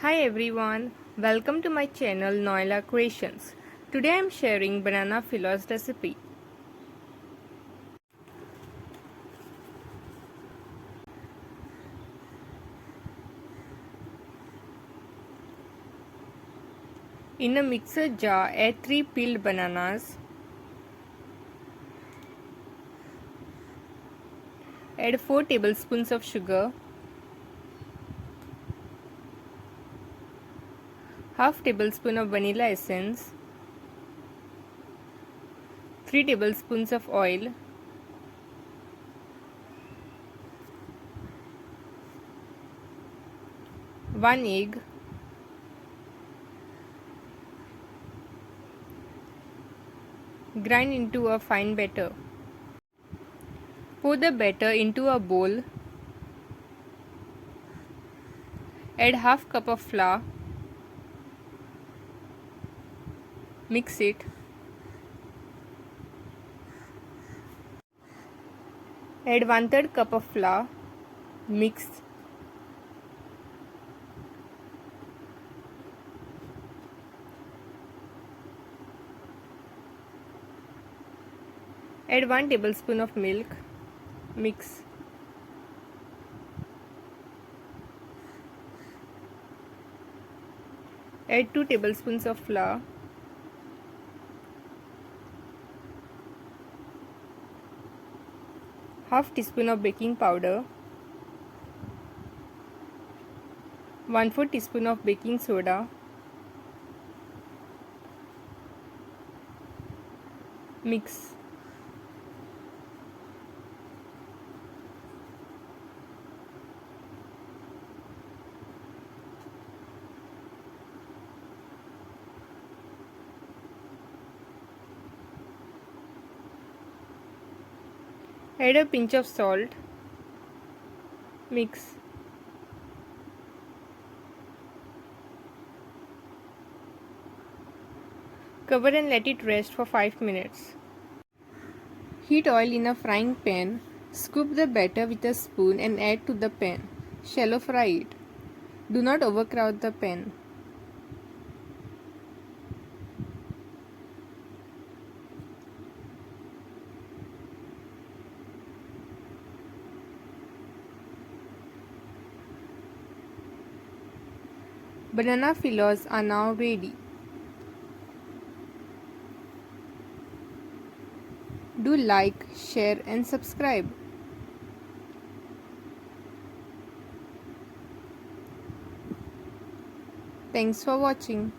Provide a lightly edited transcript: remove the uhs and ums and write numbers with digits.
Hi everyone, welcome to my channel Noila Creations. Today I am sharing banana Filos recipe. In a mixer jar, add 3 peeled bananas. Add 4 tablespoons of sugar, half tablespoon of vanilla essence, 3 tablespoons of oil, one egg, grind into a fine batter. Pour the batter into a bowl. Add half cup of flour. Mix it. Add 1/3 cup of flour. Mix. Add 1 tablespoon of milk. Mix. Add 2 tablespoons of flour. Half teaspoon of baking powder. 1/4 teaspoon of baking soda. Mix. Add a pinch of salt. Mix. Cover and let it rest for 5 minutes. Heat oil in a frying pan. Scoop the batter with a spoon and add to the pan. Shallow fry it. Do not overcrowd the pan. Banana Filos are now ready. Do like, share and subscribe. Thanks for watching.